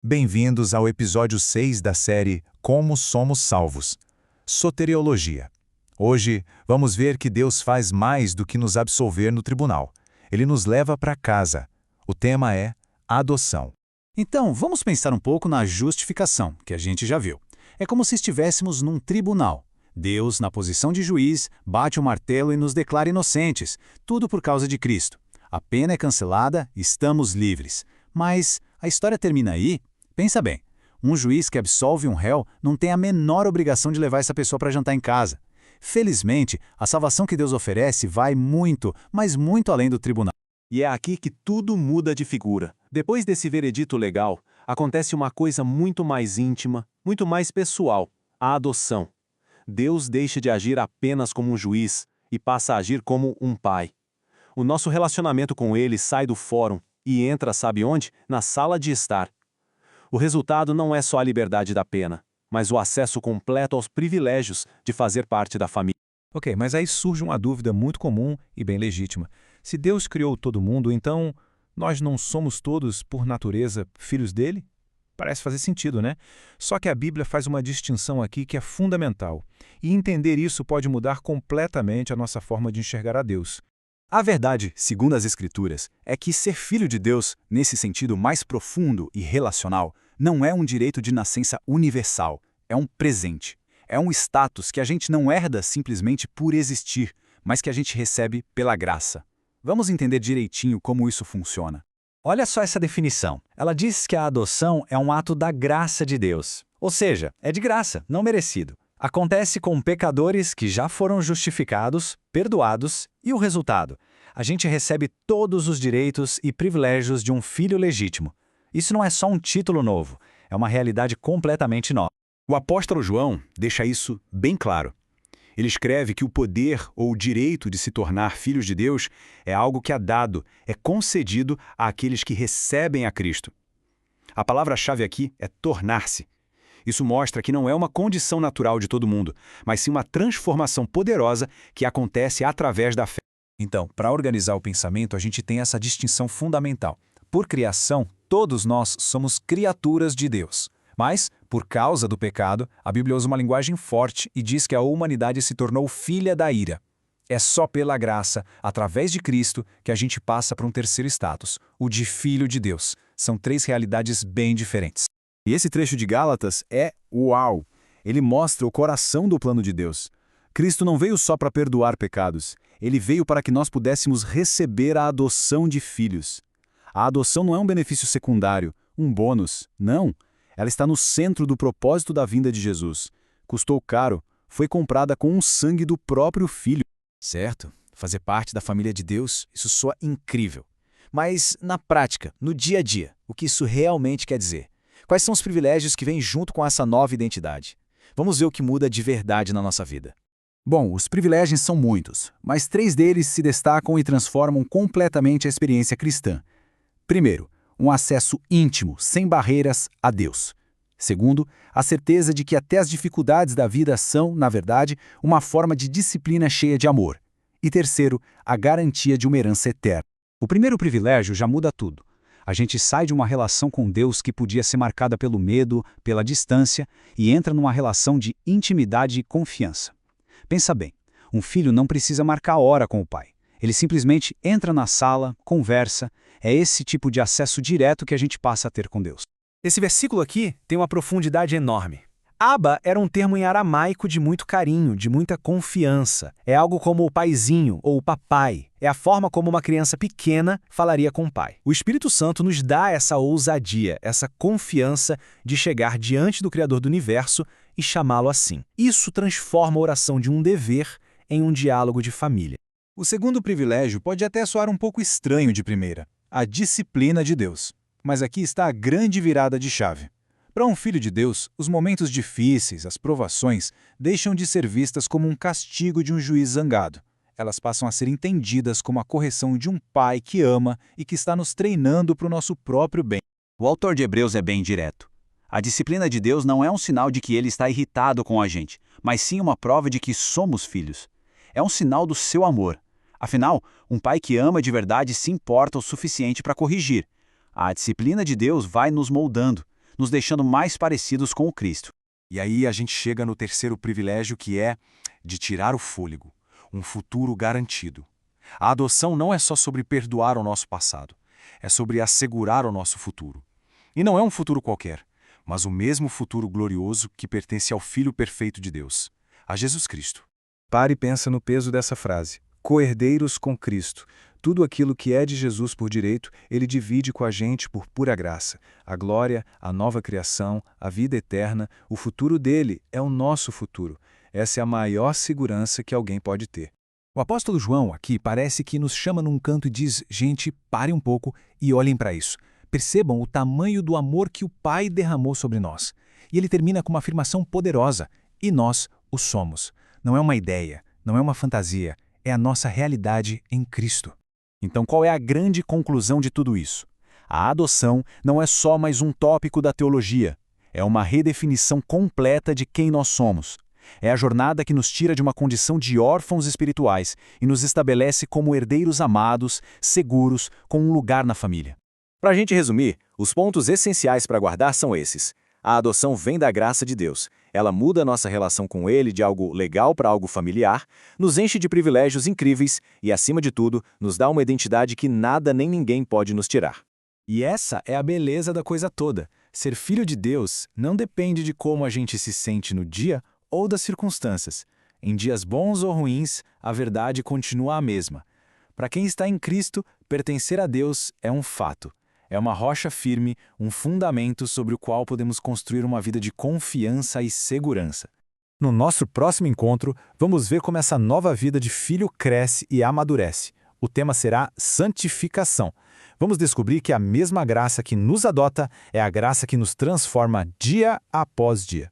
Bem-vindos ao episódio 6 da série Como Somos Salvos. Soteriologia. Hoje, vamos ver que Deus faz mais do que nos absolver no tribunal. Ele nos leva para casa. O tema é adoção. Então, vamos pensar um pouco na justificação, que a gente já viu. É como se estivéssemos num tribunal. Deus, na posição de juiz, bate o martelo e nos declara inocentes, tudo por causa de Cristo. A pena é cancelada, estamos livres. Mas a história termina aí? Pensa bem, um juiz que absolve um réu não tem a menor obrigação de levar essa pessoa para jantar em casa. Felizmente, a salvação que Deus oferece vai muito, mas muito além do tribunal. E é aqui que tudo muda de figura. Depois desse veredito legal, acontece uma coisa muito mais íntima, muito mais pessoal: a adoção. Deus deixa de agir apenas como um juiz e passa a agir como um pai. O nosso relacionamento com ele sai do fórum e entra, sabe onde? Na sala de estar. O resultado não é só a liberdade da pena, mas o acesso completo aos privilégios de fazer parte da família. Ok, mas aí surge uma dúvida muito comum e bem legítima. Se Deus criou todo mundo, então nós não somos todos, por natureza, filhos dele? Parece fazer sentido, né? Só que a Bíblia faz uma distinção aqui que é fundamental, e entender isso pode mudar completamente a nossa forma de enxergar a Deus. A verdade, segundo as Escrituras, é que ser filho de Deus, nesse sentido mais profundo e relacional, não é um direito de nascença universal, é um presente. É um status que a gente não herda simplesmente por existir, mas que a gente recebe pela graça. Vamos entender direitinho como isso funciona. Olha só essa definição. Ela diz que a adoção é um ato da graça de Deus. Ou seja, é de graça, não merecido. Acontece com pecadores que já foram justificados, perdoados, e o resultado? A gente recebe todos os direitos e privilégios de um filho legítimo. Isso não é só um título novo, é uma realidade completamente nova. O apóstolo João deixa isso bem claro. Ele escreve que o poder ou o direito de se tornar filhos de Deus é algo que é dado, é concedido àqueles que recebem a Cristo. A palavra-chave aqui é tornar-se. Isso mostra que não é uma condição natural de todo mundo, mas sim uma transformação poderosa que acontece através da fé. Então, para organizar o pensamento, a gente tem essa distinção fundamental. Por criação, todos nós somos criaturas de Deus. Mas, por causa do pecado, a Bíblia usa uma linguagem forte e diz que a humanidade se tornou filha da ira. É só pela graça, através de Cristo, que a gente passa para um terceiro status, o de filho de Deus. São três realidades bem diferentes. E esse trecho de Gálatas é uau! Ele mostra o coração do plano de Deus. Cristo não veio só para perdoar pecados, ele veio para que nós pudéssemos receber a adoção de filhos. A adoção não é um benefício secundário, um bônus, não. Ela está no centro do propósito da vinda de Jesus. Custou caro, foi comprada com o sangue do próprio Filho. Certo? Fazer parte da família de Deus, isso soa incrível. Mas, na prática, no dia a dia, o que isso realmente quer dizer? Quais são os privilégios que vêm junto com essa nova identidade? Vamos ver o que muda de verdade na nossa vida. Bom, os privilégios são muitos, mas 3 deles se destacam e transformam completamente a experiência cristã. Primeiro, um acesso íntimo, sem barreiras, a Deus. Segundo, a certeza de que até as dificuldades da vida são, na verdade, uma forma de disciplina cheia de amor. E terceiro, a garantia de uma herança eterna. O primeiro privilégio já muda tudo. A gente sai de uma relação com Deus que podia ser marcada pelo medo, pela distância, e entra numa relação de intimidade e confiança. Pensa bem, um filho não precisa marcar hora com o pai. Ele simplesmente entra na sala, conversa. É esse tipo de acesso direto que a gente passa a ter com Deus. Esse versículo aqui tem uma profundidade enorme. Abba era um termo em aramaico de muito carinho, de muita confiança. É algo como o paizinho ou o papai. É a forma como uma criança pequena falaria com o pai. O Espírito Santo nos dá essa ousadia, essa confiança de chegar diante do Criador do Universo e chamá-lo assim. Isso transforma a oração de um dever em um diálogo de família. O segundo privilégio pode até soar um pouco estranho de primeira, a disciplina de Deus. Mas aqui está a grande virada de chave. Para um filho de Deus, os momentos difíceis, as provações, deixam de ser vistas como um castigo de um juiz zangado. Elas passam a ser entendidas como a correção de um pai que ama e que está nos treinando para o nosso próprio bem. O autor de Hebreus é bem direto. A disciplina de Deus não é um sinal de que ele está irritado com a gente, mas sim uma prova de que somos filhos. É um sinal do seu amor. Afinal, um pai que ama de verdade se importa o suficiente para corrigir. A disciplina de Deus vai nos moldando, nos deixando mais parecidos com o Cristo. E aí a gente chega no terceiro privilégio, que é de tirar o fôlego, um futuro garantido. A adoção não é só sobre perdoar o nosso passado, é sobre assegurar o nosso futuro. E não é um futuro qualquer, mas o mesmo futuro glorioso que pertence ao Filho perfeito de Deus, a Jesus Cristo. Pare e pensa no peso dessa frase. Co-herdeiros com Cristo. Tudo aquilo que é de Jesus por direito, ele divide com a gente por pura graça. A glória, a nova criação, a vida eterna, o futuro dele é o nosso futuro. Essa é a maior segurança que alguém pode ter. O apóstolo João aqui parece que nos chama num canto e diz: gente, pare um pouco e olhem para isso. Percebam o tamanho do amor que o Pai derramou sobre nós. E ele termina com uma afirmação poderosa: e nós o somos. Não é uma ideia, não é uma fantasia, é a nossa realidade em Cristo. Então, qual é a grande conclusão de tudo isso? A adoção não é só mais um tópico da teologia. É uma redefinição completa de quem nós somos. É a jornada que nos tira de uma condição de órfãos espirituais e nos estabelece como herdeiros amados, seguros, com um lugar na família. Para a gente resumir, os pontos essenciais para guardar são esses. A adoção vem da graça de Deus. Ela muda nossa relação com Ele de algo legal para algo familiar, nos enche de privilégios incríveis e, acima de tudo, nos dá uma identidade que nada nem ninguém pode nos tirar. E essa é a beleza da coisa toda. Ser filho de Deus não depende de como a gente se sente no dia ou das circunstâncias. Em dias bons ou ruins, a verdade continua a mesma. Para quem está em Cristo, pertencer a Deus é um fato. É uma rocha firme, um fundamento sobre o qual podemos construir uma vida de confiança e segurança. No nosso próximo encontro, vamos ver como essa nova vida de filho cresce e amadurece. O tema será santificação. Vamos descobrir que a mesma graça que nos adota é a graça que nos transforma dia após dia.